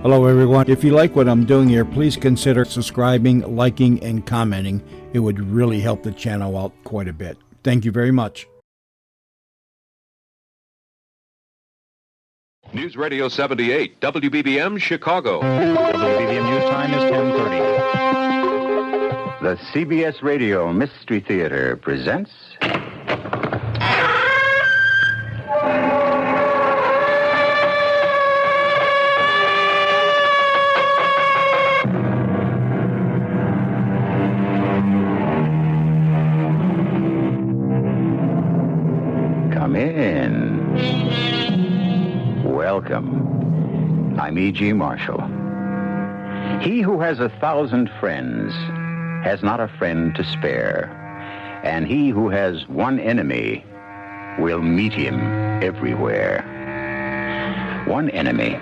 Hello, everyone. If you like what I'm doing here, please consider subscribing, liking, and commenting. It would really help the channel out quite a bit. Thank you very much. News Radio 78, WBBM, Chicago. WBBM News Time is 10:30. The CBS Radio Mystery Theater presents... Come in. Welcome. I'm E.G. Marshall. He who has 1,000 friends has not a friend to spare, and he who has one enemy will meet him everywhere. One enemy,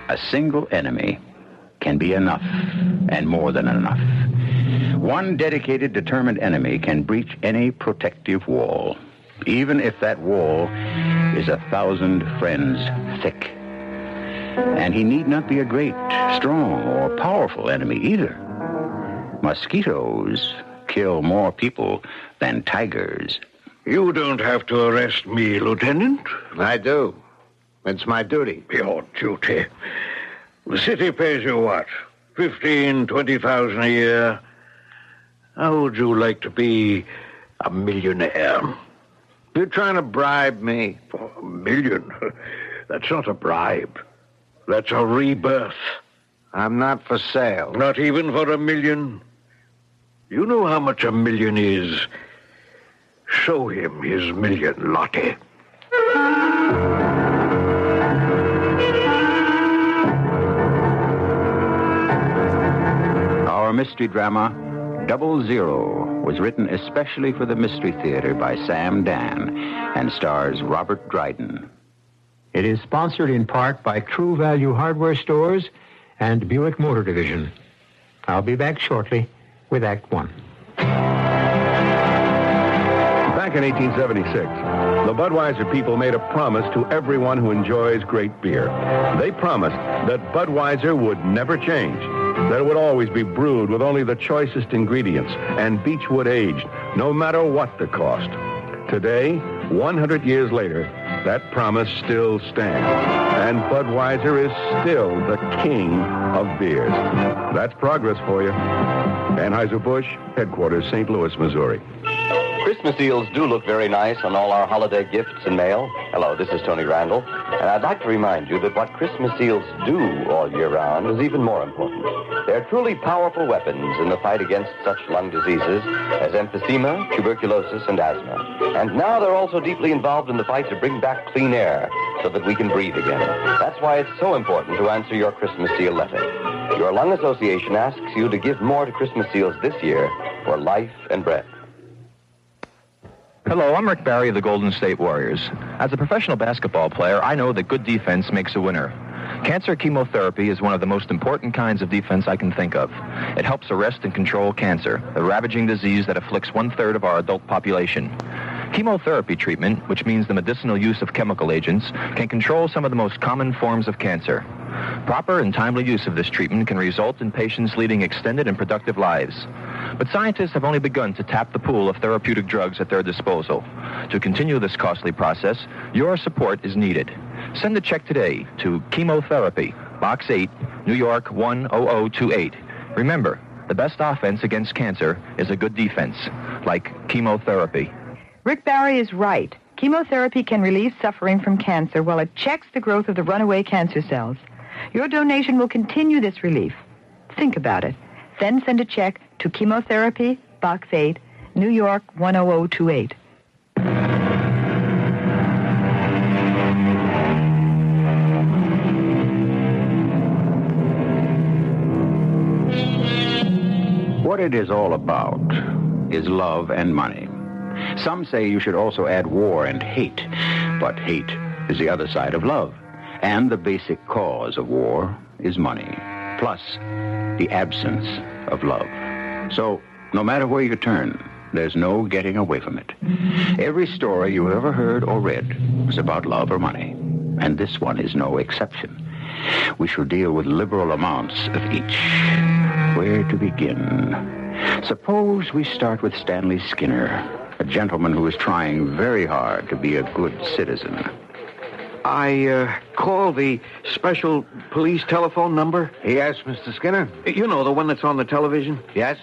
a single enemy, can be enough, and more than enough. One dedicated, determined enemy can breach any protective wall, even if that wall is 1,000 friends thick. And he need not be a great, strong, or powerful enemy either. Mosquitoes kill more people than tigers. You don't have to arrest me, Lieutenant. I do. It's my duty. Your duty. The city pays you what? 15,000, 20,000 a year? How would you like to be a millionaire? You're trying to bribe me. For $1 million? That's not a bribe. That's a rebirth. I'm not for sale. Not even for $1 million? You know how much $1 million is. Show him his $1 million, Lottie. Our mystery drama, 00, was written especially for the Mystery Theater by Sam Dan and stars Robert Dryden. It is sponsored in part by True Value Hardware Stores and Buick Motor Division. I'll be back shortly with Act One. Back in 1876, the Budweiser people made a promise to everyone who enjoys great beer. They promised that Budweiser would never change, that it would always be brewed with only the choicest ingredients and beechwood aged, no matter what the cost. Today, 100 years later, that promise still stands, and Budweiser is still the king of beers. That's progress for you. Anheuser-Busch, headquarters, St. Louis, Missouri. Christmas eels do look very nice on all our holiday gifts and mail. Hello, this is Tony Randall, and I'd like to remind you that what Christmas eels do all year round is even more important. They're truly powerful weapons in the fight against such lung diseases as emphysema, tuberculosis, and asthma. And now they're also deeply involved in the fight to bring back clean air so that we can breathe again. That's why it's so important to answer your Christmas seal letter. Your lung association asks you to give more to Christmas eels this year for life and breath. Hello, I'm Rick Barry of the Golden State Warriors. As a professional basketball player, I know that good defense makes a winner. Cancer chemotherapy is one of the most important kinds of defense I can think of. It helps arrest and control cancer, the ravaging disease that afflicts 1/3 of our adult population. Chemotherapy treatment, which means the medicinal use of chemical agents, can control some of the most common forms of cancer. Proper and timely use of this treatment can result in patients leading extended and productive lives. But scientists have only begun to tap the pool of therapeutic drugs at their disposal. To continue this costly process, your support is needed. Send a check today to Chemotherapy, Box 8, New York 10028. Remember, the best offense against cancer is a good defense, like chemotherapy. Rick Barry is right. Chemotherapy can relieve suffering from cancer while it checks the growth of the runaway cancer cells. Your donation will continue this relief. Think about it. Then send a check to Chemotherapy, Box 8, New York 10028. What it is all about is love and money. Some say you should also add war and hate, but hate is the other side of love. And the basic cause of war is money, plus the absence of love. So, no matter where you turn, there's no getting away from it. Every story you ever heard or read was about love or money, and this one is no exception. We shall deal with liberal amounts of each. Where to begin? Suppose we start with Stanley Skinner, a gentleman who is trying very hard to be a good citizen. I called the special police telephone number. Yes, Mr. Skinner? You know, the one that's on the television. Yes?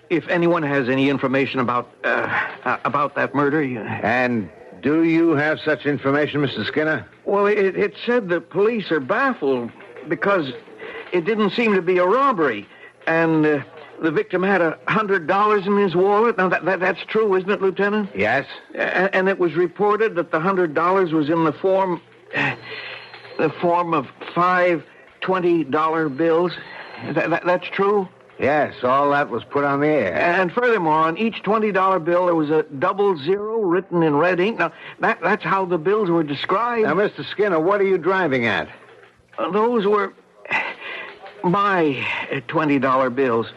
If anyone has any information about that murder... And do you have such information, Mr. Skinner? Well, it said the police are baffled because it didn't seem to be a robbery. And the victim had $100 in his wallet. Now, that's true, isn't it, Lieutenant? Yes. And it was reported that the $100 was in the form of 5 $20 bills. That's true? Yes, all that was put on the air. And furthermore, on each $20 bill, there was a 00 written in red ink. Now, that's how the bills were described. Now, Mr. Skinner, what are you driving at? Those were my $20 bills.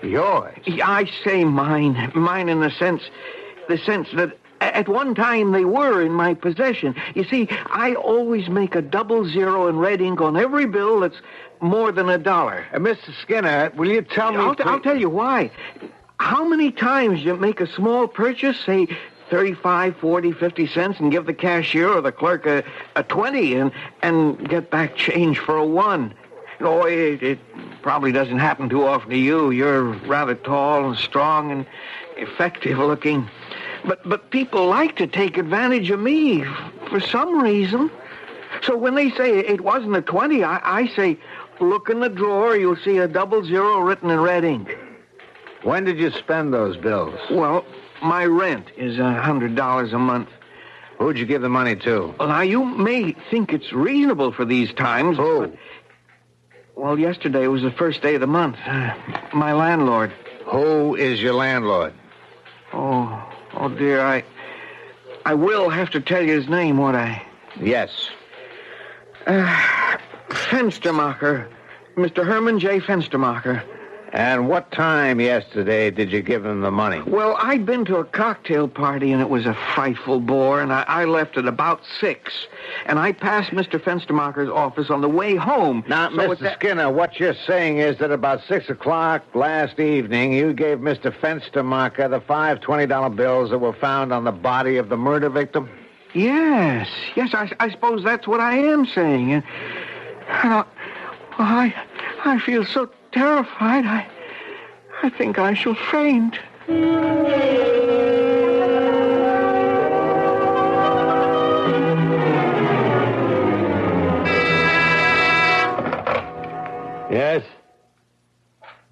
Yours? I say mine. Mine in the sense that at one time they were in my possession. You see, I always make a 00 in red ink on every bill that's more than $1. Mr. Skinner, will you tell me... I'll tell you why. How many times you make a small purchase, say 35, 40, 50 cents, and give the cashier or the clerk a 20 and get back change for a 1? Oh, it probably doesn't happen too often to you. You're rather tall and strong and effective looking. But people like to take advantage of me for some reason. So when they say it wasn't a 20, I say, look in the drawer, you'll see a 00 written in red ink. When did you spend those bills? Well, my rent is $100 a month. Who'd you give the money to? Well, now, you may think it's reasonable for these times. Who? Well, yesterday was the first day of the month. My landlord. Who is your landlord? Oh, dear, I will have to tell you his name, won't I? Yes. Fenstermacher. Mr. Herman J. Fenstermacher. And what time yesterday did you give him the money? Well, I'd been to a cocktail party, and it was a frightful bore, and I left at about 6. And I passed Mr. Fenstermacher's office on the way home. Now, so Mr. Skinner, what you're saying is that about 6 o'clock last evening, you gave Mr. Fenstermacher the 5 $20 bills that were found on the body of the murder victim? Yes, I suppose that's what I am saying. And I feel so terrified. I think I shall faint. Yes?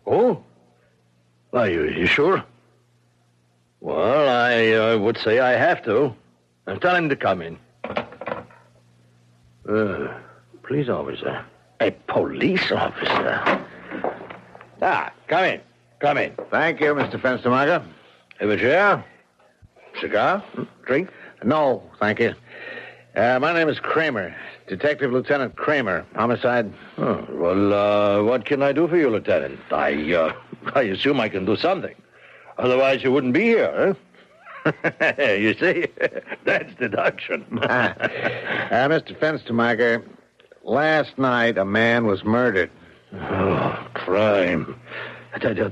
Oh? Are you sure? Well, I would say I have to. Tell him to come in. Police officer. A police officer? Come in. Come in. Thank you, Mr. Fenstermacher. Have a chair? Cigar? Drink? No, thank you. My name is Kramer. Detective Lieutenant Kramer. Homicide. Oh, well, what can I do for you, Lieutenant? I assume I can do something. Otherwise, you wouldn't be here, huh? You see, that's deduction. Mr. Fenstermacher, last night a man was murdered. Oh, crime.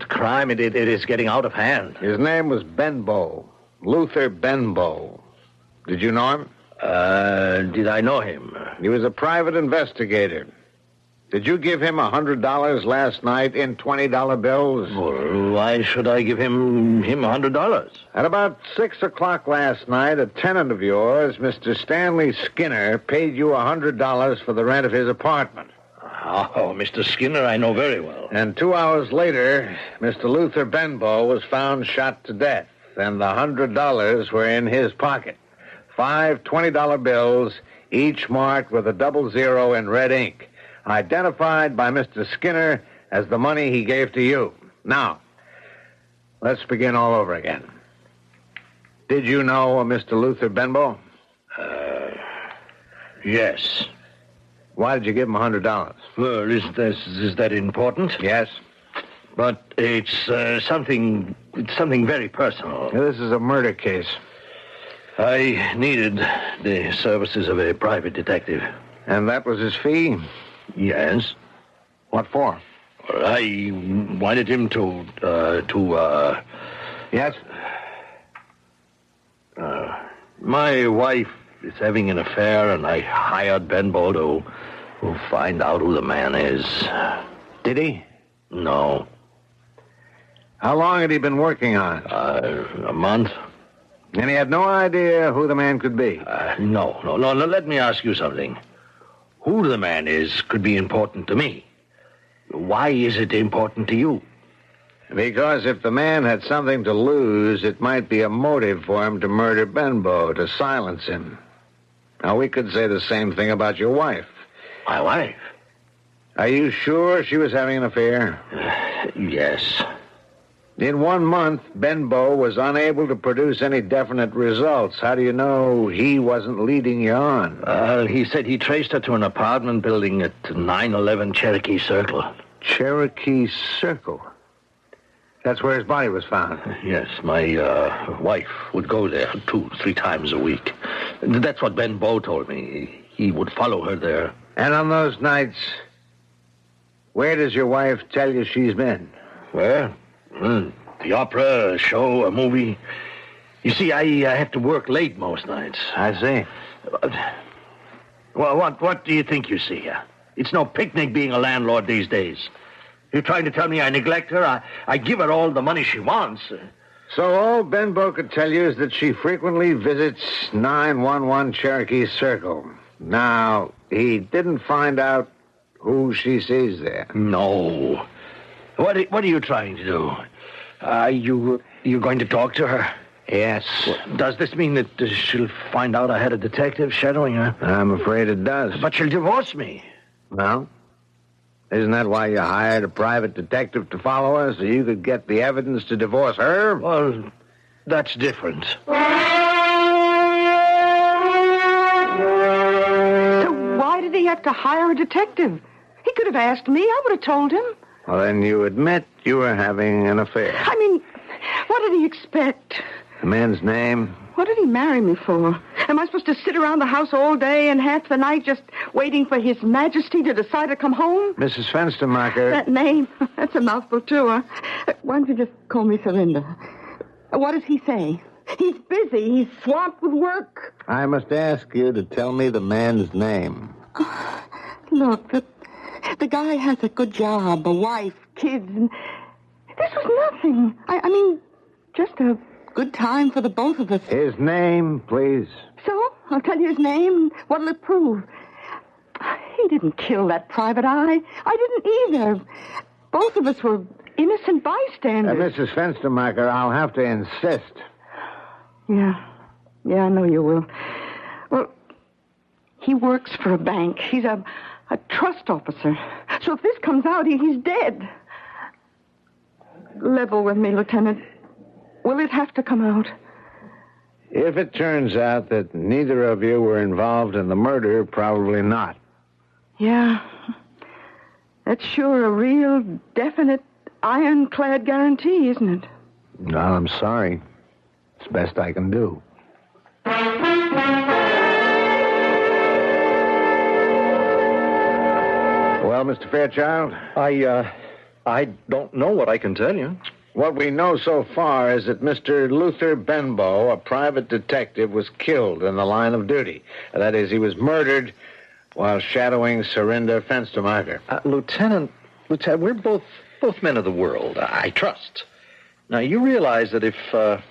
Crime, it is getting out of hand. His name was Benbow. Luther Benbow. Did you know him? Did I know him? He was a private investigator. Did you give him $100 last night in $20 bills? Well, why should I give him $100? At about 6 o'clock last night, a tenant of yours, Mr. Stanley Skinner, paid you $100 for the rent of his apartment. Oh, Mr. Skinner, I know very well. And 2 hours later, Mr. Luther Benbow was found shot to death, and the $100 were in his pocket. 5 $20 bills, each marked with a 00 in red ink, identified by Mr. Skinner as the money he gave to you. Now, let's begin all over again. Did you know Mr. Luther Benbow? Yes. Why did you give him $100? Well, is that important? Yes. But it's something very personal. This is a murder case. I needed the services of a private detective. And that was his fee? Yes. What for? I wanted him to. Yes? My wife is having an affair, and I hired Benbow to find out who the man is. Did he? No. How long had he been working on it? A month. And he had no idea who the man could be? No. Let me ask you something. Who the man is could be important to me. Why is it important to you? Because if the man had something to lose, it might be a motive for him to murder Benbow, to silence him. Now, we could say the same thing about your wife. My wife? Are you sure she was having an affair? Yes. In 1 month, Benbow was unable to produce any definite results. How do you know he wasn't leading you on? He said he traced her to an apartment building at 911 Cherokee Circle. Cherokee Circle? That's where his body was found. Yes, my wife would go there 2-3 times a week. That's what Benbow told me. He would follow her there. And on those nights, where does your wife tell you she's been? Where? The opera, a show, a movie. You see, I have to work late most nights. I see. Well, what do you think you see here? It's no picnic being a landlord these days. You're trying to tell me I neglect her? I give her all the money she wants. So all Benbow could tell you is that she frequently visits 911 Cherokee Circle. Now, he didn't find out who she sees there. No. What are you trying to do? You going to talk to her? Yes. Well, does this mean that she'll find out I had a detective shadowing her? I'm afraid it does. But she'll divorce me. Well, isn't that why you hired a private detective to follow her, so you could get the evidence to divorce her? Well, that's different. So why did he have to hire a detective? He could have asked me. I would have told him. Well, then you admit you were having an affair. I mean, what did he expect? The man's name? What did he marry me for? Am I supposed to sit around the house all day and half the night just waiting for His Majesty to decide to come home? Mrs. Fenstermacher. That name, that's a mouthful, too. Why don't you just call me Celinda? What does he say? He's busy. He's swamped with work. I must ask you to tell me the man's name. Look, the guy has a good job, a wife, kids, and this was nothing. I mean, just a good time for the both of us. His name, please. So, I'll tell you his name. What'll it prove? He didn't kill that private eye. I didn't either. Both of us were innocent bystanders. Mrs. Fenstermacher, I'll have to insist. Yeah, I know you will. Well, he works for a bank. He's a trust officer. So if this comes out, he's dead. Level with me, Lieutenant. Will it have to come out? If it turns out that neither of you were involved in the murder, probably not. Yeah. That's sure a real, definite, ironclad guarantee, isn't it? No, I'm sorry. It's the best I can do. Well, Mr. Fairchild? I don't know what I can tell you. What we know so far is that Mr. Luther Benbow, a private detective, was killed in the line of duty. That is, he was murdered while shadowing Serinda Fenstermacher. Lieutenant, we're both men of the world. I trust. Now, you realize that if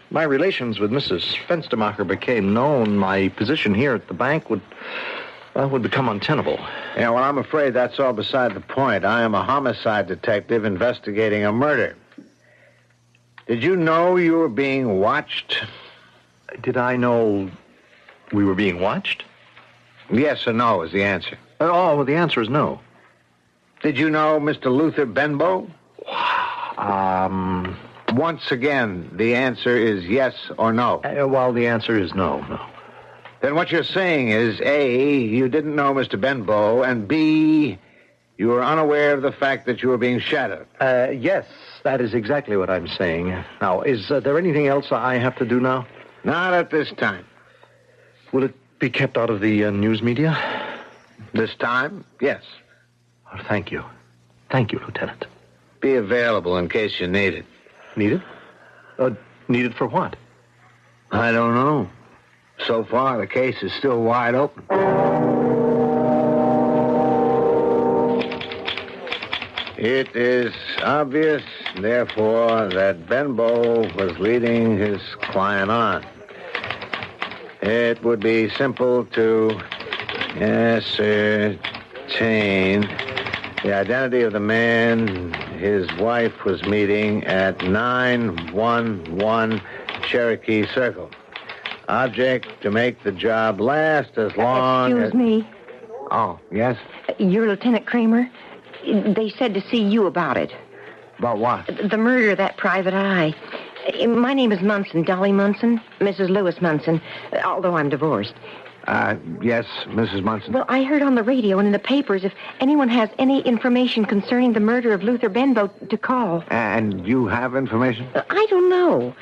my relations with Mrs. Fenstermacher became known, my position here at the bank would become untenable. Yeah, well, I'm afraid that's all beside the point. I am a homicide detective investigating a murder. Did you know you were being watched? Did I know we were being watched? Yes or no is the answer. Well, the answer is no. Did you know Mr. Luther Benbow? Once again, the answer is yes or no. Well, the answer is no. Then what you're saying is, A, you didn't know Mr. Benbow, and B, you were unaware of the fact that you were being shadowed. Yes, that is exactly what I'm saying. Now, is there anything else I have to do now? Not at this time. Will it be kept out of the news media? This time, yes. Oh, thank you. Thank you, Lieutenant. Be available in case you need it. Need it? Need it for what? I don't know. So far, the case is still wide open. It is obvious, therefore, that Benbow was leading his client on. It would be simple to ascertain the identity of the man his wife was meeting at 911 Cherokee Circle. Object to make the job last as long as... Excuse me. Oh, yes? You're Lieutenant Kramer? They said to see you about it. About what? The murder of that private eye. My name is Munson, Dolly Munson, Mrs. Lewis Munson, although I'm divorced. Yes, Mrs. Munson. Well, I heard on the radio and in the papers if anyone has any information concerning the murder of Luther Benbow to call. And you have information? I don't know.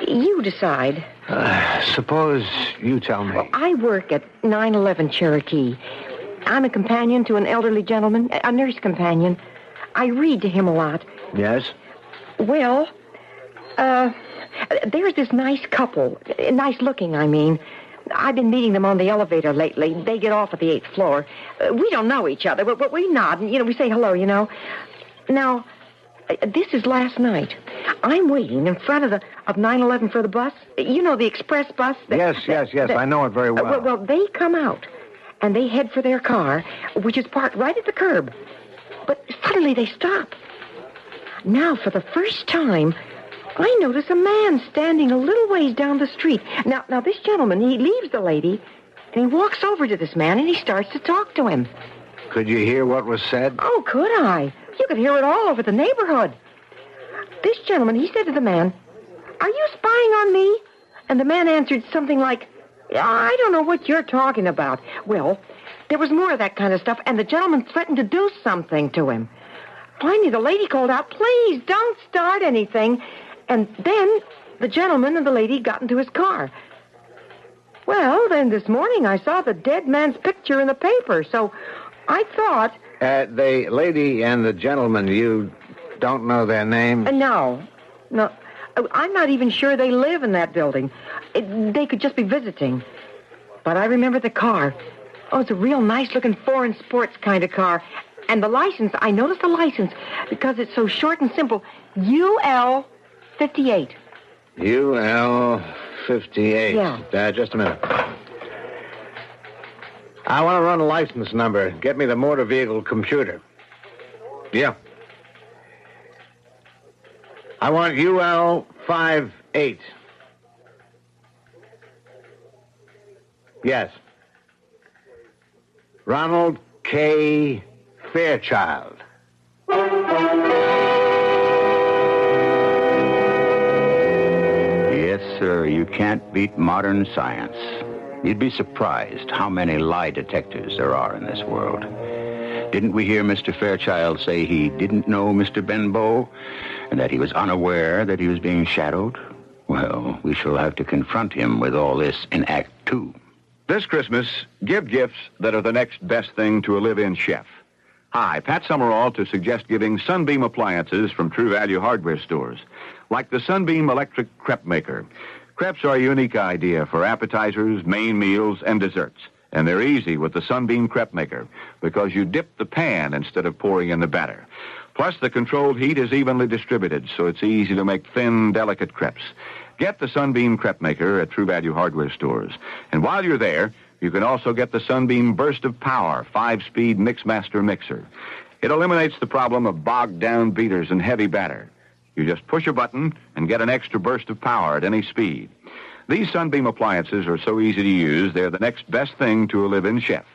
You decide. Suppose you tell me. Well, I work at 911 Cherokee. I'm a companion to an elderly gentleman, a nurse companion. I read to him a lot. Yes? Well, there's this nice couple. Nice looking, I mean. I've been meeting them on the elevator lately. They get off at the 8th floor. We don't know each other, but we nod and, we say hello, Now, this is last night. I'm waiting in front of 911 for the bus. The express bus. Yes. I know it very well. Well, they come out, and they head for their car, which is parked right at the curb. But suddenly they stop. Now, for the first time, I notice a man standing a little ways down the street. Now, this gentleman, he leaves the lady, and he walks over to this man, and he starts to talk to him. Could you hear what was said? Oh, could I? You could hear it all over the neighborhood. This gentleman, he said to the man, "Are you spying on me?" And the man answered something like, "I don't know what you're talking about." Well, there was more of that kind of stuff, and the gentleman threatened to do something to him. Finally, the lady called out, "Please, don't start anything." And then the gentleman and the lady got into his car. Well, then this morning I saw the dead man's picture in the paper, so I thought... The lady and the gentleman, you don't know their names? No. I'm not even sure they live in that building. They could just be visiting. But I remember the car. Oh, it's a real nice-looking foreign sports kind of car. And the license, I noticed the license because it's so short and simple. UL 58. UL 58. Yeah. Just a minute. I want to run a license number. Get me the motor vehicle computer. Yeah. I want UL 58. Yes. Ronald K. Fairchild. Yes, sir. You can't beat modern science. You'd be surprised how many lie detectors there are in this world. Didn't we hear Mr. Fairchild say he didn't know Mr. Benbow and that he was unaware that he was being shadowed? Well, we shall have to confront him with all this in Act 2. This Christmas, give gifts that are the next best thing to a live-in chef. Hi, Pat Summerall to suggest giving Sunbeam appliances from True Value hardware stores, like the Sunbeam electric crepe maker. Crepes are a unique idea for appetizers, main meals, and desserts. And they're easy with the Sunbeam crepe maker because you dip the pan instead of pouring in the batter. Plus, the controlled heat is evenly distributed, so it's easy to make thin, delicate crepes. Get the Sunbeam crepe maker at True Value hardware stores. And while you're there, you can also get the Sunbeam Burst of Power 5-speed Mixmaster mixer. It eliminates the problem of bogged-down beaters and heavy batter. You just push a button and get an extra burst of power at any speed. These Sunbeam appliances are so easy to use, they're the next best thing to a live-in chef.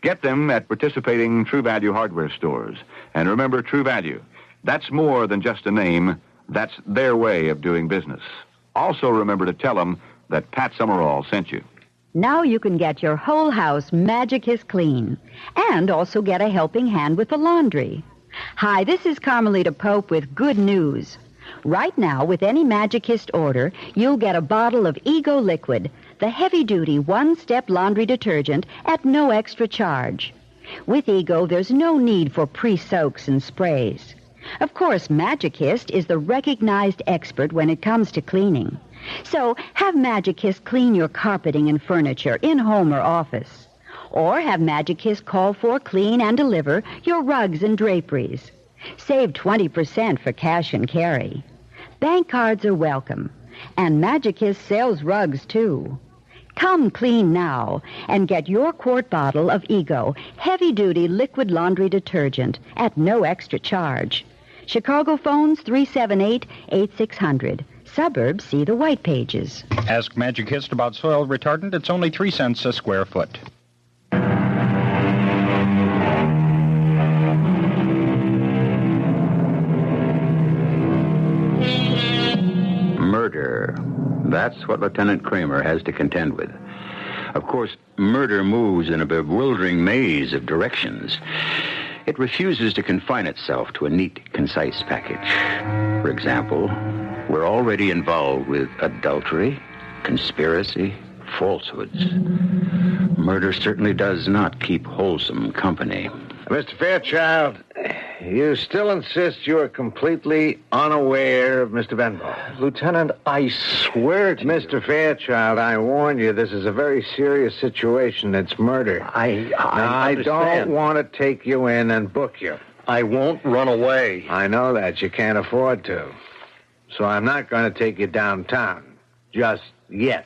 Get them at participating True Value hardware stores. And remember, True Value, that's more than just a name. That's their way of doing business. Also remember to tell them that Pat Summerall sent you. Now you can get your whole house Magicist clean and also get a helping hand with the laundry. Hi, this is Carmelita Pope with good news. Right now, with any Magicist order, you'll get a bottle of Ego Liquid, the heavy-duty one-step laundry detergent at no extra charge. With Ego, there's no need for pre-soaks and sprays. Of course, Magikist is the recognized expert when it comes to cleaning. So have Magikist clean your carpeting and furniture in home or office. Or have Magikist call for, clean, and deliver your rugs and draperies. Save 20% for cash and carry. Bank cards are welcome. And Magikist sells rugs, too. Come clean now and get your quart bottle of Ego heavy-duty liquid laundry detergent at no extra charge. Chicago phones 378-8600. Suburbs see the white pages. Ask Magikist about soil retardant. It's only 3 cents a square foot. Murder. That's what Lieutenant Kramer has to contend with. Of course, murder moves in a bewildering maze of directions. It refuses to confine itself to a neat, concise package. For example, we're already involved with adultery, conspiracy, falsehoods. Murder certainly does not keep wholesome company. Mr. Fairchild, you still insist you are completely unaware of Mr. Benbow? Lieutenant, I swear to Mr. Fairchild, I warn you, this is a very serious situation. It's murder. I I don't want to take you in and book you. I won't run away. I know that. You can't afford to. So I'm not going to take you downtown. Just yet.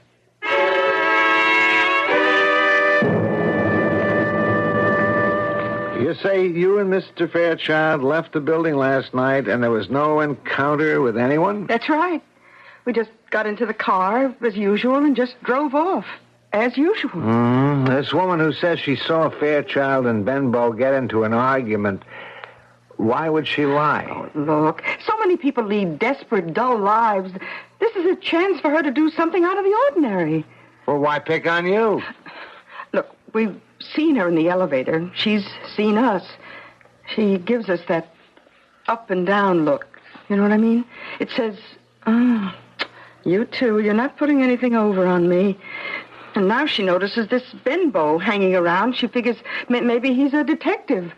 You say you and Mr. Fairchild left the building last night and there was no encounter with anyone? That's right. We just got into the car as usual and just drove off as usual. This woman who says she saw Fairchild and Benbow get into an argument, why would she lie? Oh, look, so many people lead desperate, dull lives. This is a chance for her to do something out of the ordinary. Well, why pick on you? Look, we've seen her in the elevator. She's seen us. She gives us that up and down look. You know what I mean? It says, oh, you too, you're not putting anything over on me. And now she notices this Benbow hanging around. She figures maybe he's a detective.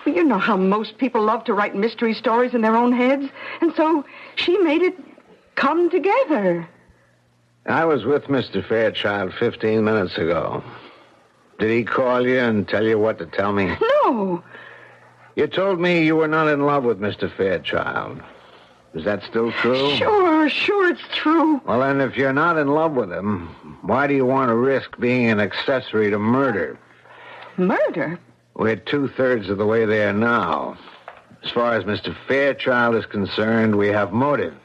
Well, you know how most people love to write mystery stories in their own heads. And so she made it come together. I was with Mr. Fairchild 15 minutes ago. Did he call you and tell you what to tell me? No. You told me you were not in love with Mr. Fairchild. Is that still true? Sure, it's true. Well, then, if you're not in love with him, why do you want to risk being an accessory to murder? Murder? We're 2/3 of the way there now. As far as Mr. Fairchild is concerned, we have motive.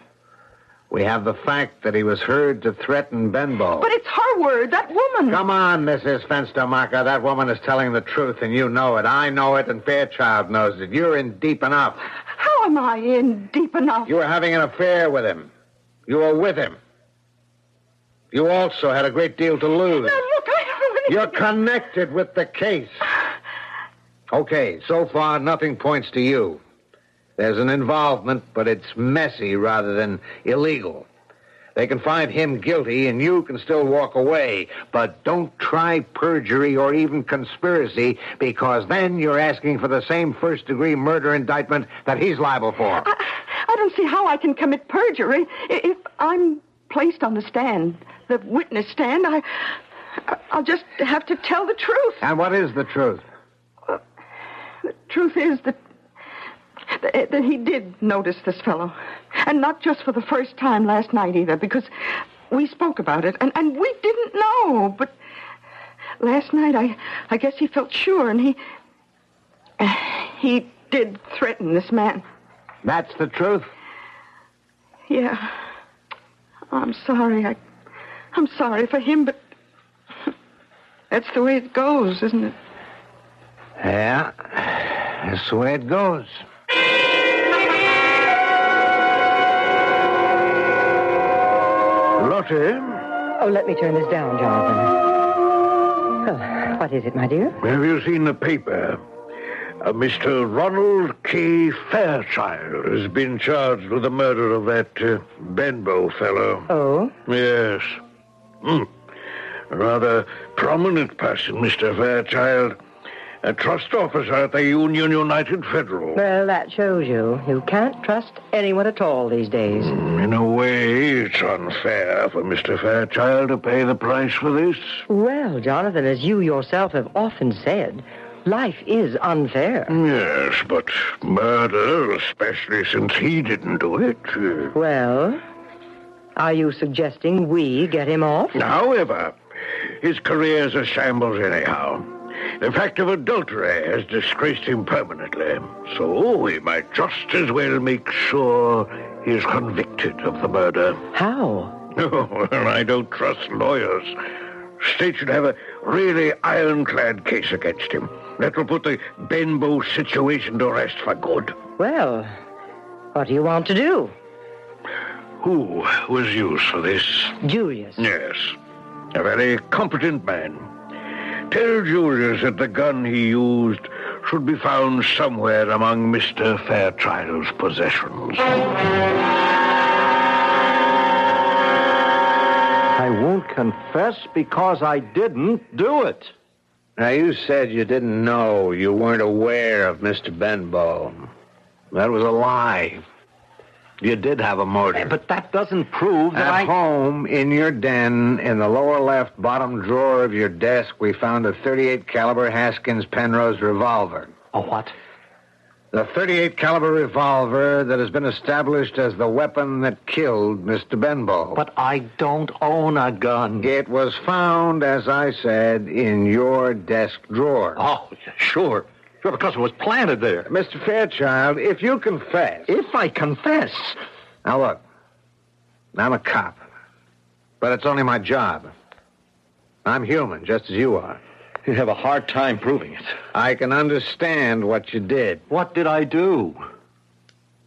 We have the fact that he was heard to threaten Benbow. But it's her word, that woman. Come on, Mrs. Fenstermacher. That woman is telling the truth, and you know it. I know it, and Fairchild knows it. You're in deep enough. How am I in deep enough? You were having an affair with him. You were with him. You also had a great deal to lose. Now, look, I haven't... You're connected with the case. Okay, so far, nothing points to you. There's an involvement, but it's messy rather than illegal. They can find him guilty, and you can still walk away. But don't try perjury or even conspiracy, because then you're asking for the same first-degree murder indictment that he's liable for. I don't see how I can commit perjury if I'm placed on the stand, the witness stand. I'll just have to tell the truth. And what is the truth? The truth is that he did notice this fellow. And not just for the first time last night either, because we spoke about it, and we didn't know. But last night, I guess he felt sure, and he did threaten this man. That's the truth? Yeah. I'm sorry. I'm sorry for him, but that's the way it goes, isn't it? Yeah, that's the way it goes. Lotte? Oh, let me turn this down, Jonathan. Oh, what is it, my dear? Have you seen the paper? Mr. Ronald K. Fairchild has been charged with the murder of that Benbow fellow. Oh? Yes. A rather prominent person, Mr. Fairchild. A trust officer at the Union United Federal. Well, that shows you. You can't trust anyone at all these days. In a way, it's unfair for Mr. Fairchild to pay the price for this. Well, Jonathan, as you yourself have often said, life is unfair. Yes, but murder, especially since he didn't do it. Well, are you suggesting we get him off? However, his career's a shambles anyhow. The fact of adultery has disgraced him permanently. So we might just as well make sure he's convicted of the murder. How? Oh, well, I don't trust lawyers. State should have a really ironclad case against him. That will put the Benbow situation to rest for good. Well, what do you want to do? Who was used for this? Julius. Yes, a very competent man. Tell Julius that the gun he used should be found somewhere among Mr. Fairchild's possessions. I won't confess because I didn't do it. Now, you said you didn't know, you weren't aware of Mr. Benbow. That was a lie. You did have a motive. But that doesn't prove that At home, in your den, in the lower left bottom drawer of your desk, we found a .38 caliber Haskins Penrose revolver. A what? The .38 caliber revolver that has been established as the weapon that killed Mr. Benbow. But I don't own a gun. It was found, as I said, in your desk drawer. Oh, sure. Sure, because it was planted there. Mr. Fairchild, if you confess... If I confess... Now, look. I'm a cop. But it's only my job. I'm human, just as you are. You have a hard time proving it. I can understand what you did. What did I do?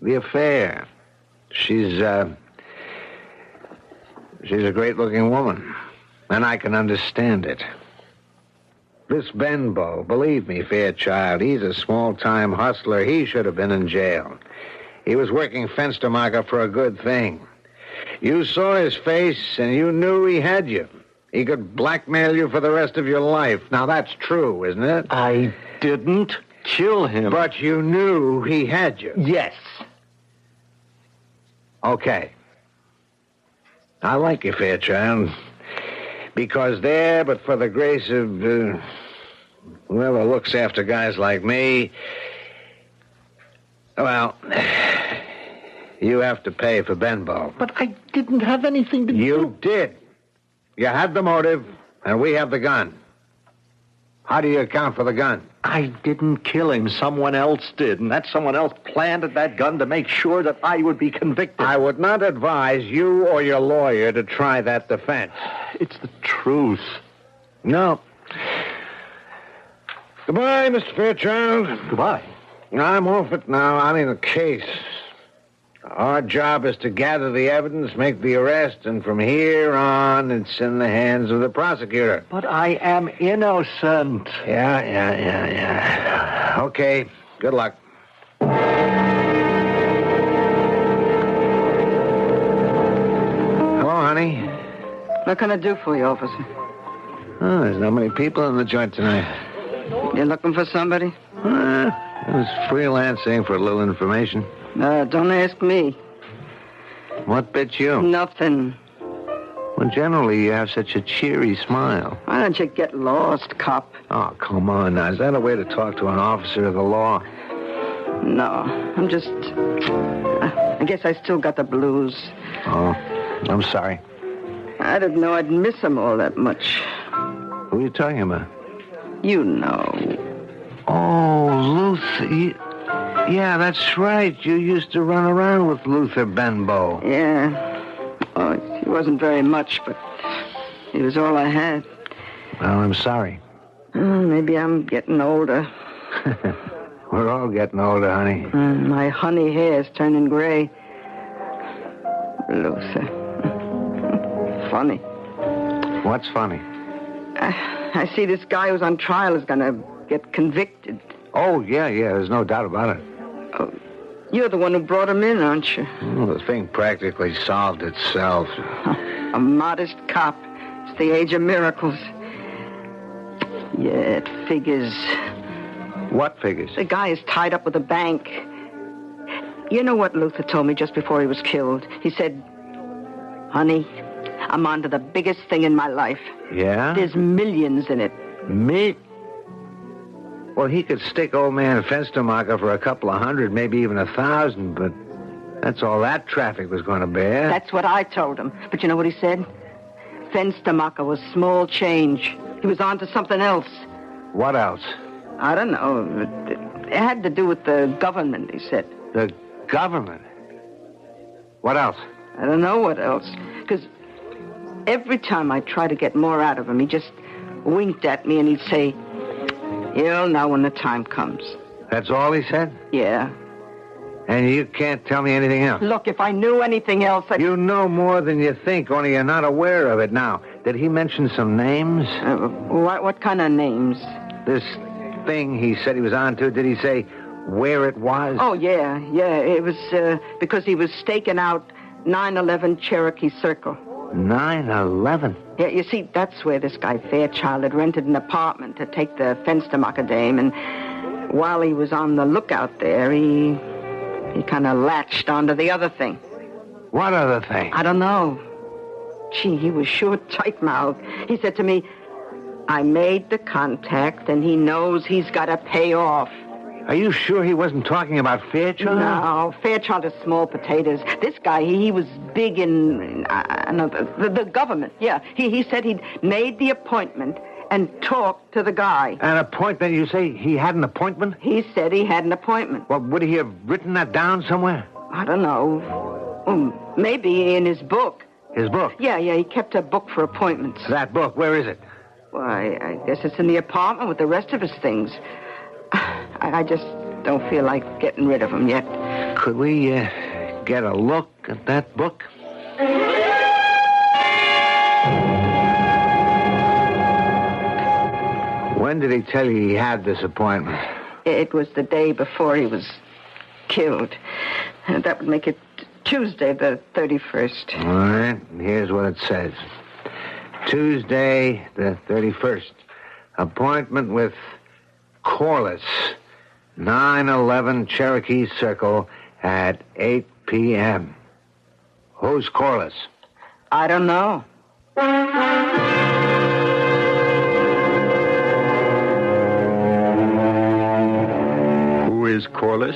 The affair. She's a great-looking woman. And I can understand it. This Benbow, believe me, Fairchild, he's a small-time hustler. He should have been in jail. He was working fence-to-market for a good thing. You saw his face, and you knew he had you. He could blackmail you for the rest of your life. Now, that's true, isn't it? I didn't kill him. But you knew he had you. Yes. Okay. I like you, Fairchild. Because there, but for the grace of whoever looks after guys like me, well, you have to pay for Benbow. But I didn't have anything to do. You did. You had the motive, and we have the gun. How do you account for the gun? I didn't kill him. Someone else did, and that someone else planted that gun to make sure that I would be convicted. I would not advise you or your lawyer to try that defense. It's the truth. No. Goodbye, Mr. Fairchild. Goodbye. I'm off it now. I mean, the case. Our job is to gather the evidence, make the arrest, and from here on, it's in the hands of the prosecutor. But I am innocent. Yeah. Okay, good luck. Hello, honey. What can I do for you, officer? Oh, there's not many people in the joint tonight. You looking for somebody? I was freelancing for a little information. Don't ask me. What bit you? Nothing. Well, generally, you have such a cheery smile. Why don't you get lost, cop? Oh, come on now. Is that a way to talk to an officer of the law? No, I'm just... I guess I still got the blues. Oh, I'm sorry. I didn't know I'd miss them all that much. Who are you talking about? You know. Oh, Luther. Yeah, that's right. You used to run around with Luther Benbow. Yeah. Oh, he wasn't very much, but he was all I had. Well, I'm sorry. Maybe I'm getting older. We're all getting older, honey. My honey hair's turning gray. Luther. Funny. What's funny? I see this guy who's on trial is going to get convicted. Oh, yeah, there's no doubt about it. Oh, you're the one who brought him in, aren't you? Well, the thing practically solved itself. A modest cop. It's the age of miracles. Yeah, it figures. What figures? The guy is tied up with a bank. You know what Luther told me just before he was killed? He said, honey, I'm on to the biggest thing in my life. Yeah? There's millions in it. Me? Well, he could stick old man Fenstermacher for a couple of hundred, maybe even 1,000, but that's all that traffic was going to bear. That's what I told him. But you know what he said? Fenstermacher was small change. He was on to something else. What else? I don't know. It had to do with the government, he said. The government? What else? I don't know what else. Because every time I try to get more out of him, he just winked at me and he'd say, you'll know when the time comes. That's all he said? Yeah. And you can't tell me anything else? Look, if I knew anything else, You know more than you think, only you're not aware of it now. Did he mention some names? What kind of names? This thing he said he was on to, did he say where it was? Oh, yeah. It was because he was staking out 911 Cherokee Circle. 911? Yeah, you see, that's where this guy Fairchild had rented an apartment to take the Fenstermacher dame, and while he was on the lookout there, he kind of latched onto the other thing. What other thing? I don't know. Gee, he was sure tight-mouthed. He said to me, I made the contact, and he knows he's got to pay off. Are you sure he wasn't talking about Fairchild? No, Fairchild is small potatoes. This guy, he was big in the government. Yeah, he said he'd made the appointment and talked to the guy. An appointment? You say he had an appointment? He said he had an appointment. Well, would he have written that down somewhere? I don't know. Maybe in his book. His book? Yeah, he kept a book for appointments. That book, where is it? Why, I guess it's in the apartment with the rest of his things. I just don't feel like getting rid of him yet. Could we get a look at that book? When did he tell you he had this appointment? It was the day before he was killed. That would make it Tuesday, the 31st. All right, here's what it says. Tuesday, the 31st. Appointment with Corliss, 911 Cherokee Circle at 8 p.m. Who's Corliss? I don't know. Who is Corliss?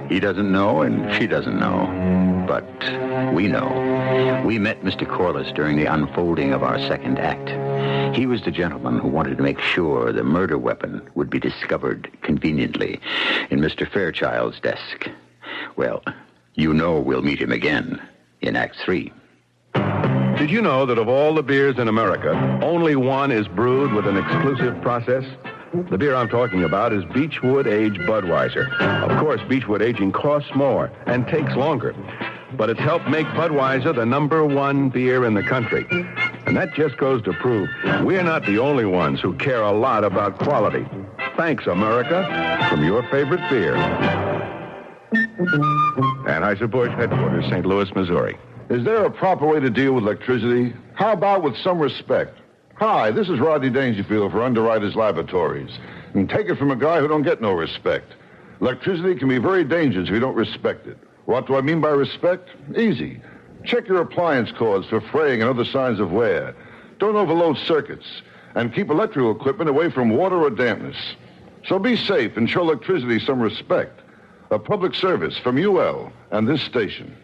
He doesn't know, and she doesn't know. But we know. We met Mr. Corliss during the unfolding of our second act. He was the gentleman who wanted to make sure the murder weapon would be discovered conveniently in Mr. Fairchild's desk. Well, you know we'll meet him again in Act 3. Did you know that of all the beers in America, only one is brewed with an exclusive process? The beer I'm talking about is Beechwood Aged Budweiser. Of course, Beechwood aging costs more and takes longer, but it's helped make Budweiser the #1 beer in the country. And that just goes to prove we're not the only ones who care a lot about quality. Thanks, America, from your favorite beer. Anheuser-Busch headquarters, St. Louis, Missouri. Is there a proper way to deal with electricity? How about with some respect? Hi, this is Rodney Dangerfield for Underwriters Laboratories. And take it from a guy who don't get no respect. Electricity can be very dangerous if you don't respect it. What do I mean by respect? Easy. Check your appliance cords for fraying and other signs of wear. Don't overload circuits. And keep electrical equipment away from water or dampness. So be safe and show electricity some respect. A public service from UL and this station.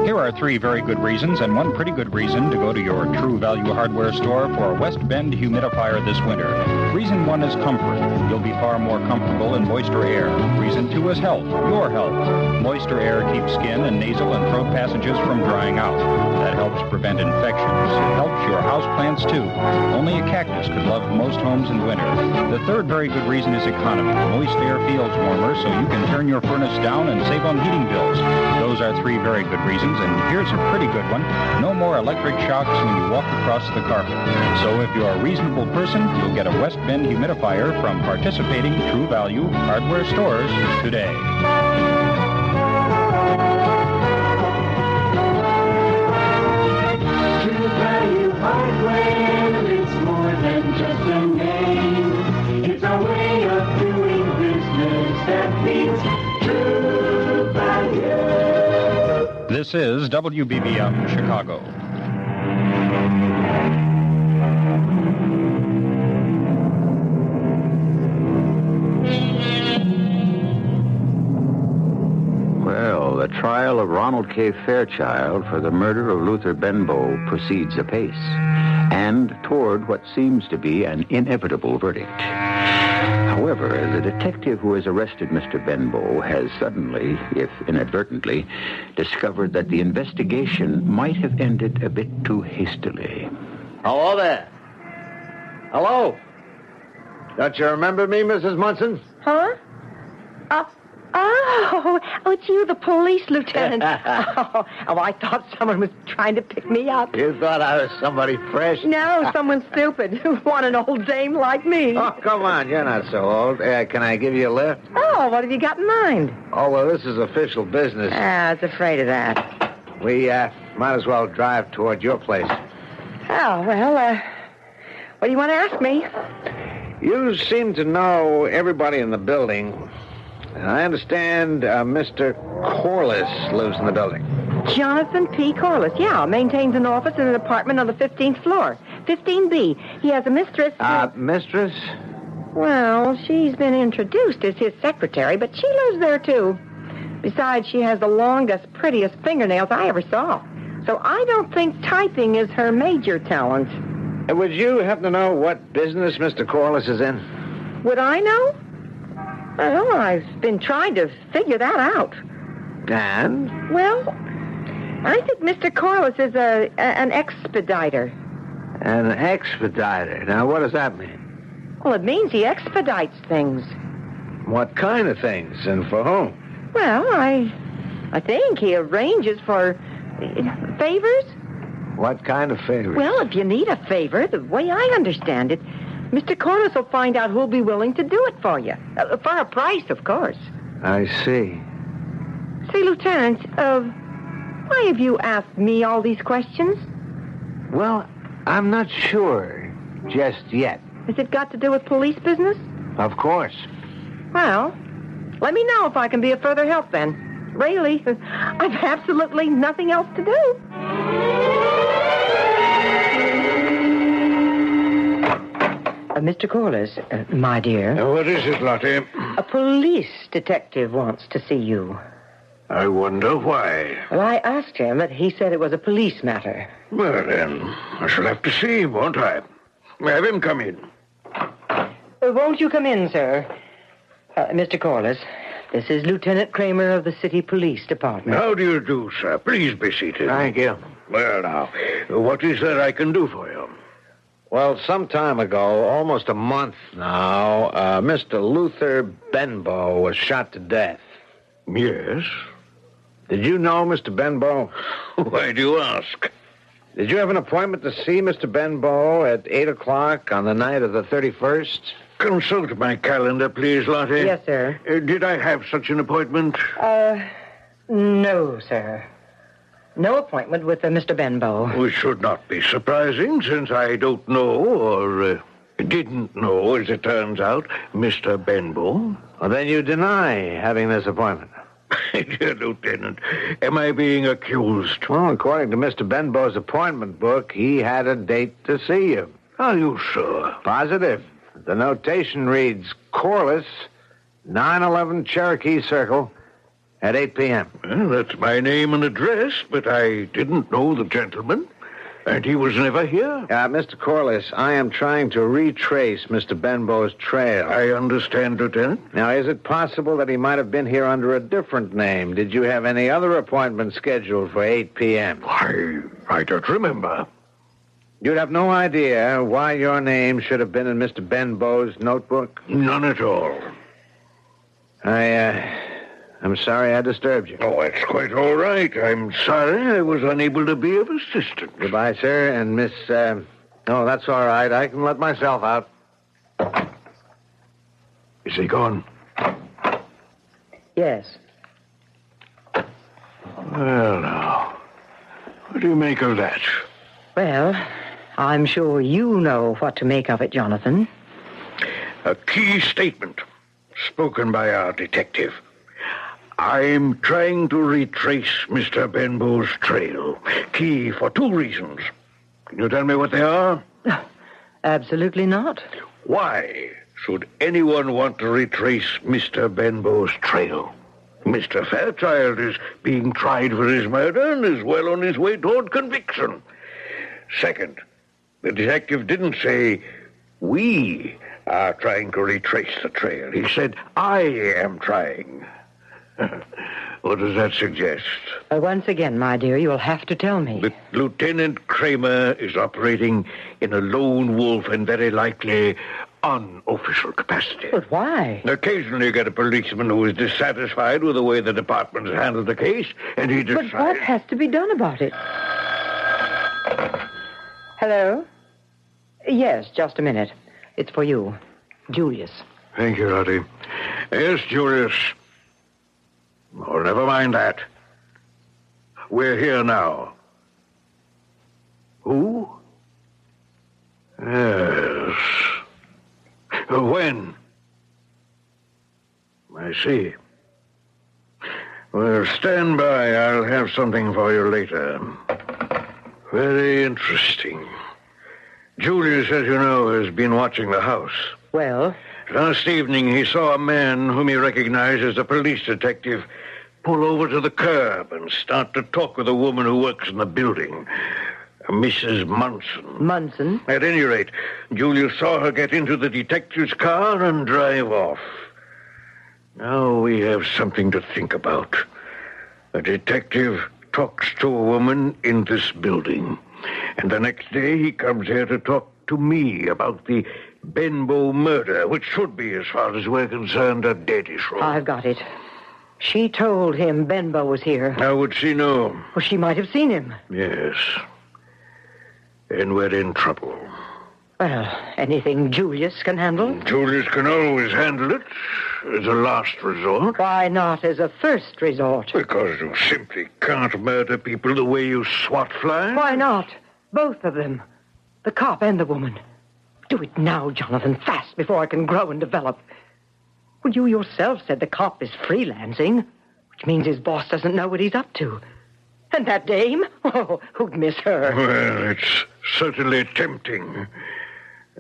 Here are 3 very good reasons and 1 pretty good reason to go to your True Value hardware store for a West Bend humidifier this winter. Reason 1 is comfort. You'll be far more comfortable in moister air. Reason 2 is health, your health. Moister air keeps skin and nasal and throat passages from drying out. That helps prevent infections. It helps your houseplants too. Only a cactus could love most homes in winter. The 3rd very good reason is economy. Moist air feels warmer, so you can turn your furnace down and save on heating bills. Those are 3 very good reasons, and here's a pretty good one. No more electric shocks when you walk across the carpet. So if you're a reasonable person, you'll get a West Bend humidifier from participating True Value hardware stores today. True Value hardware, it's more than just a name. It's a way of This is WBBM Chicago. Well, the trial of Ronald K. Fairchild for the murder of Luther Benbow proceeds apace, and toward what seems to be an inevitable verdict. However, the detective who has arrested Mr. Benbow has suddenly, if inadvertently, discovered that the investigation might have ended a bit too hastily. Hello there. Hello. Don't you remember me, Mrs. Munson? Huh? Oh, it's you, the police lieutenant. oh, I thought someone was trying to pick me up. You thought I was somebody fresh? No, someone stupid who want an old dame like me. Oh, come on, you're not so old. Can I give you a lift? Oh, what have you got in mind? Oh, well, this is official business. I was afraid of that. We might as well drive toward your place. Oh, well, what do you want to ask me? You seem to know everybody in the building. I understand Mr. Corliss lives in the building. Jonathan P. Corliss, yeah, maintains an office in an apartment on the 15th floor. 15B. He has a mistress. Mistress? Well, she's been introduced as his secretary, but she lives there, too. Besides, she has the longest, prettiest fingernails I ever saw. So I don't think typing is her major talent. Would you happen to know what business Mr. Corliss is in? Would I know? Well, I've been trying to figure that out. And? Well, I think Mr. Corliss is an expediter. An expediter? Now, what does that mean? Well, it means he expedites things. What kind of things, and for whom? Well, I think he arranges for favors. What kind of favors? Well, if you need a favor, the way I understand it, Mr. Corliss will find out who'll be willing to do it for you. For a price, of course. I see. Say, Lieutenant, why have you asked me all these questions? Well, I'm not sure just yet. Has it got to do with police business? Of course. Well, let me know if I can be of further help then. Really, I've absolutely nothing else to do. Mr. Corliss, my dear. What is it, Lottie? A police detective wants to see you. I wonder why. Well, I asked him, but he said it was a police matter. Well, then, I shall have to see him, won't I? Have him come in. Won't you come in, sir? Mr. Corliss, this is Lieutenant Kramer of the City Police Department. How do you do, sir? Please be seated. Thank you. Well, now, what is there I can do for you? Well, some time ago, almost a month now, Mr. Luther Benbow was shot to death. Yes? Did you know Mr. Benbow? Why do you ask? Did you have an appointment to see Mr. Benbow at 8 o'clock on the night of the 31st? Consult my calendar, please, Lottie. Yes, sir. Did I have such an appointment? No, sir. No appointment with Mr. Benbow. Which should not be surprising, since I don't know, or didn't know, as it turns out, Mr. Benbow. Well, then you deny having this appointment. Dear Lieutenant, am I being accused? Well, according to Mr. Benbow's appointment book, he had a date to see you. Are you sure? Positive. The notation reads, Corliss, 911 Cherokee Circle, at 8 p.m. Well, that's my name and address, but I didn't know the gentleman, and he was never here. Mr. Corliss, I am trying to retrace Mr. Benbow's trail. I understand, Lieutenant. Now, is it possible that he might have been here under a different name? Did you have any other appointment scheduled for 8 p.m.? I don't remember. You'd have no idea why your name should have been in Mr. Benbow's notebook? None at all. I'm sorry I disturbed you. Oh, it's quite all right. I'm sorry I was unable to be of assistance. Goodbye, sir. And Miss, oh, that's all right. I can let myself out. Is he gone? Yes. Well, now, what do you make of that? Well, I'm sure you know what to make of it, Jonathan. A key statement spoken by our detective. I'm trying to retrace Mr. Benbow's trail. Key for 2 reasons. Can you tell me what they are? Absolutely not. Why should anyone want to retrace Mr. Benbow's trail? Mr. Fairchild is being tried for his murder and is well on his way toward conviction. Second, the detective didn't say, we are trying to retrace the trail. He said, I am trying. What does that suggest? Once again, my dear, you'll have to tell me. That Lieutenant Kramer is operating in a lone wolf and very likely unofficial capacity. But why? Occasionally you get a policeman who is dissatisfied with the way the department has handled the case, and he decides... But what has to be done about it? Hello? Yes, just a minute. It's for you. Julius. Thank you, Lottie. Yes, Julius. Oh, never mind that. We're here now. Who? Yes. When? I see. Well, stand by. I'll have something for you later. Very interesting. Julius, as you know, has been watching the house. Well? Last evening, he saw a man whom he recognized as a police detective pull over to the curb and start to talk with a woman who works in the building, Mrs. Munson. Munson? At any rate, Julius saw her get into the detective's car and drive off. Now we have something to think about. A detective talks to a woman in this building, and the next day he comes here to talk to me about the Benbow murder, which should be, as far as we're concerned, a dead issue. I've got it. She told him Benbow was here. How would she know? Well, she might have seen him. Yes. And we're in trouble. Well, anything Julius can handle? Julius can always handle it as a last resort. Why not as a first resort? Because you simply can't murder people the way you swat flies. Why not? Both of them. The cop and the woman. Do it now, Jonathan, fast, before I can grow and develop. Well, you yourself said the cop is freelancing, which means his boss doesn't know what he's up to. And that dame? Oh, who'd miss her? Well, it's certainly tempting.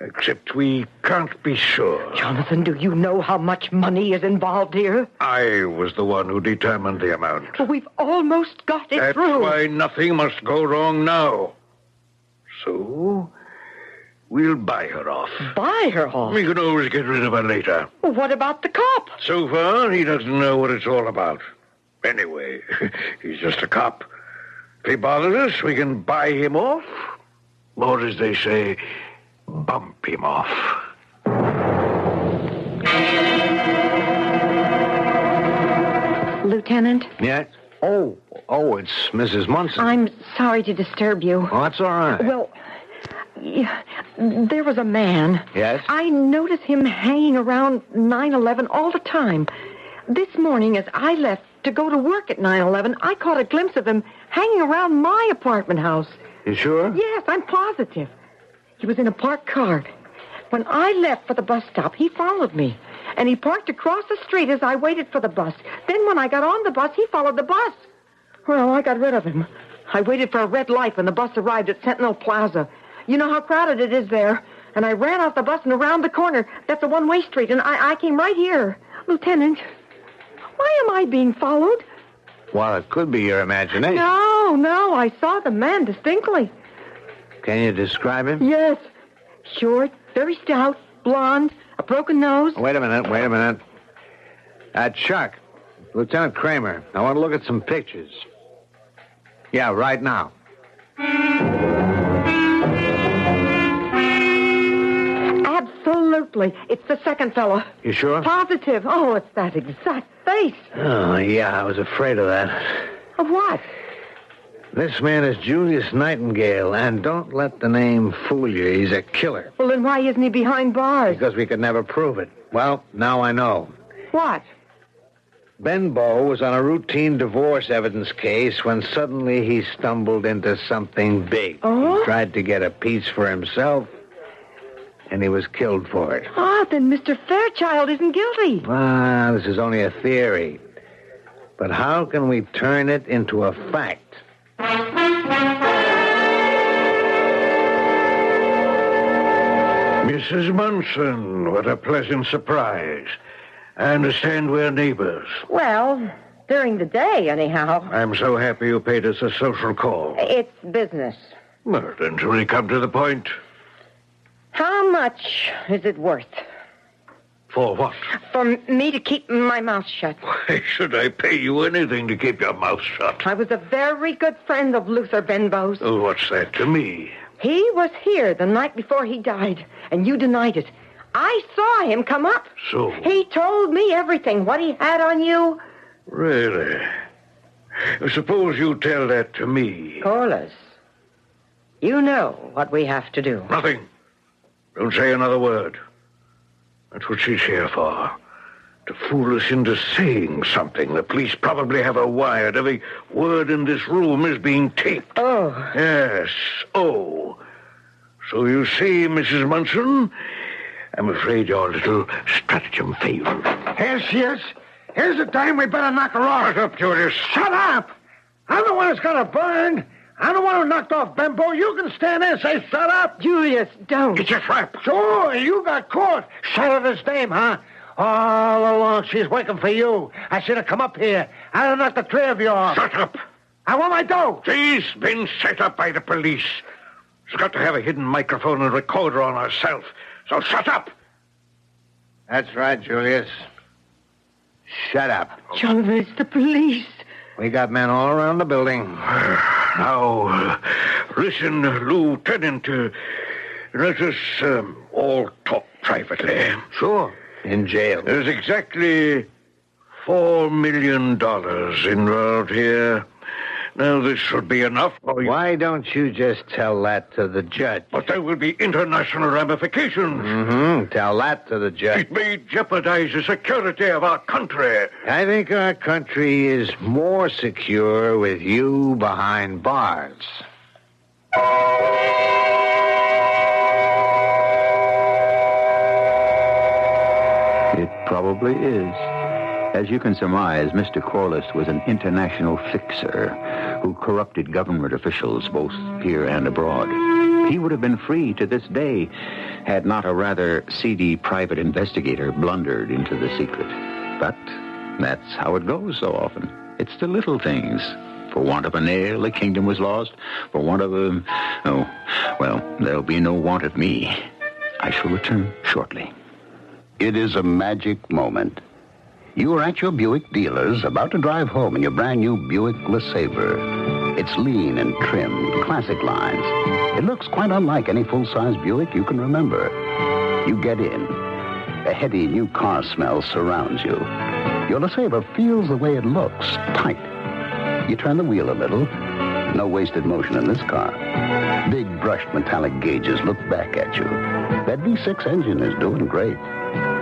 Except we can't be sure. Jonathan, do you know how much money is involved here? I was the one who determined the amount. Well, we've almost got it That's through. why nothing must go wrong now. So, we'll buy her off. Buy her off? We can always get rid of her later. Well, what about the cop? So far, he doesn't know what it's all about. Anyway, he's just a cop. If he bothers us, we can buy him off. Or, as they say, bump him off. Lieutenant? Yes? Oh, it's Mrs. Munson. I'm sorry to disturb you. Oh, that's all right. Well, there was a man. Yes? I noticed him hanging around 911 all the time. This morning, as I left to go to work at 911, I caught a glimpse of him hanging around my apartment house. You sure? Yes, I'm positive. He was in a parked car. When I left for the bus stop, he followed me. And he parked across the street as I waited for the bus. Then when I got on the bus, he followed the bus. Well, I got rid of him. I waited for a red light when the bus arrived at Sentinel Plaza. You know how crowded it is there. And I ran off the bus and around the corner. That's a one-way street, and I came right here. Lieutenant, why am I being followed? Well, it could be your imagination. No, I saw the man distinctly. Can you describe him? Yes. Short, very stout, blonde, a broken nose. Wait a minute. Chuck, Lieutenant Kramer, I want to look at some pictures. Yeah, right now. Absolutely. It's the second fellow. You sure? Positive. Oh, it's that exact face. Oh, yeah, I was afraid of that. Of what? This man is Julius Nightingale, and don't let the name fool you. He's a killer. Well, then why isn't he behind bars? Because we could never prove it. Well, now I know. What? Benbow was on a routine divorce evidence case when suddenly he stumbled into something big. Oh? He tried to get a piece for himself, and he was killed for it. Ah, then Mr. Fairchild isn't guilty. This is only a theory. But how can we turn it into a fact? Mrs. Munson, what a pleasant surprise. I understand we're neighbors. Well, during the day, anyhow. I'm so happy you paid us a social call. It's business. Well, then, shall we come to the point? How much is it worth? For what? For me to keep my mouth shut. Why should I pay you anything to keep your mouth shut? I was a very good friend of Luther Benbow's. Oh, what's that to me? He was here the night before he died, and you denied it. I saw him come up. So? He told me everything, what he had on you. Really? Suppose you tell that to me. Corliss, you know what we have to do. Nothing. Don't say another word. That's what she's here for. To fool us into saying something. The police probably have her wired. Every word in this room is being taped. Oh. Yes. Oh. So you see, Mrs. Munson, I'm afraid your little stratagem failed. Here she is. Here's the time we better knock her off. Shut up, Julius. Shut up! I'm the one who's gonna burn. I'm the one who knocked off Benbow. You can stand there and say, shut up. Julius, don't. It's a trap. Sure, you got caught. Shut up this dame, huh? All along, she's working for you. I should have come up here. I'd have knocked the three of you off. Shut up. I want my dough. She's been set up by the police. She's got to have a hidden microphone and recorder on herself. So shut up. That's right, Julius. Shut up. Jonathan, it's the police. We got men all around the building. Now, listen, Lieutenant. Let us all talk privately. Sure. In jail. There's exactly $4 million involved here. Now, this should be enough. Why don't you just tell that to the judge? But there will be international ramifications. Mm-hmm. Tell that to the judge. It may jeopardize the security of our country. I think our country is more secure with you behind bars. It probably is. As you can surmise, Mr. Corliss was an international fixer who corrupted government officials both here and abroad. He would have been free to this day had not a rather seedy private investigator blundered into the secret. But that's how it goes so often. It's the little things. For want of a nail, the kingdom was lost. For want of a... Oh, well, there'll be no want of me. I shall return shortly. It is a magic moment. You are at your Buick dealer's, about to drive home in your brand new Buick LeSabre. It's lean and trimmed, classic lines. It looks quite unlike any full-size Buick you can remember. You get in. A heady new car smell surrounds you. Your LeSabre feels the way it looks, tight. You turn the wheel a little. No wasted motion in this car. Big brushed metallic gauges look back at you. That V6 engine is doing great.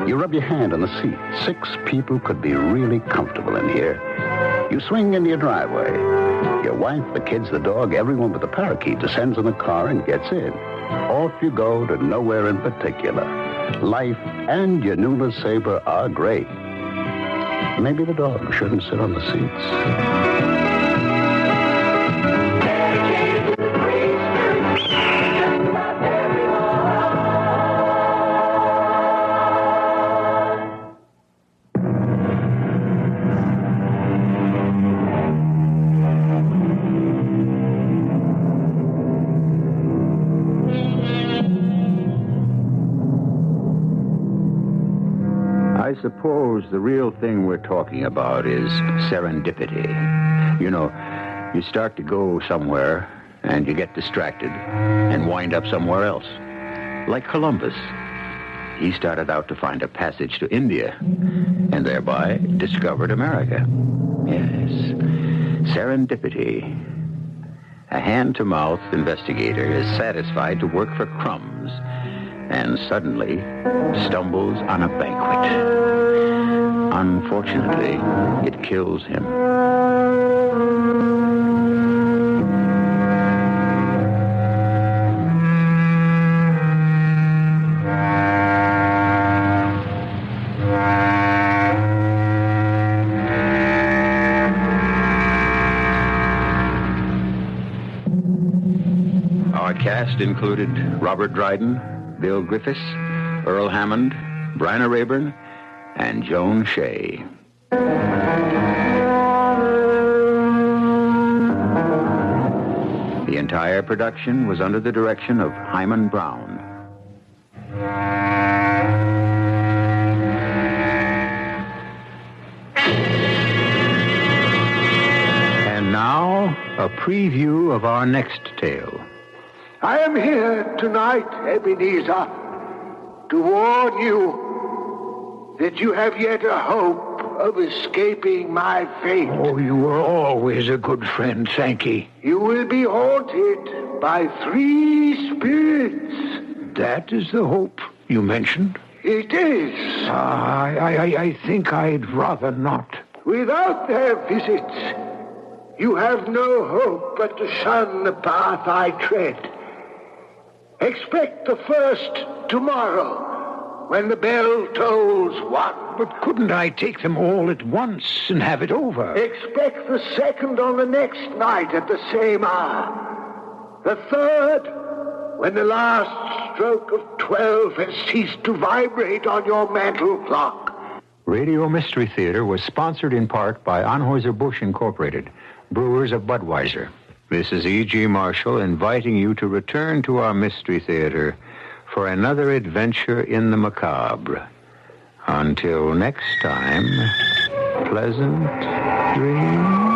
You rub your hand on the seat. 6 people could be really comfortable in here. You swing into your driveway. Your wife, the kids, the dog, everyone but the parakeet descends in the car and gets in. Off you go to nowhere in particular. Life and your new LeSabre are great. Maybe the dog shouldn't sit on the seats. I suppose the real thing we're talking about is serendipity. You know, you start to go somewhere and you get distracted and wind up somewhere else. Like Columbus. He started out to find a passage to India and thereby discovered America. Yes, serendipity. A hand-to-mouth investigator is satisfied to work for crumbs and suddenly stumbles on a banquet. Unfortunately, it kills him. Our cast included Robert Dryden, Bill Griffis, Earl Hammond, Bryna Raeburn, and Joan Shay. The entire production was under the direction of Hyman Brown. And now, a preview of our next tale. I am here tonight, Ebenezer, to warn you that you have yet a hope of escaping my fate. Oh, you were always a good friend, Sankey. You will be haunted by 3 spirits. That is the hope you mentioned? It is. I think I'd rather not. Without their visits, you have no hope but to shun the path I tread. Expect the first tomorrow, when the bell tolls 1. But couldn't I take them all at once and have it over? Expect the second on the next night at the same hour. The third, when the last stroke of 12 has ceased to vibrate on your mantel clock. Radio Mystery Theater was sponsored in part by Anheuser-Busch Incorporated, brewers of Budweiser. This is E.G. Marshall inviting you to return to our Mystery Theater for another adventure in the macabre. Until next time, pleasant dreams.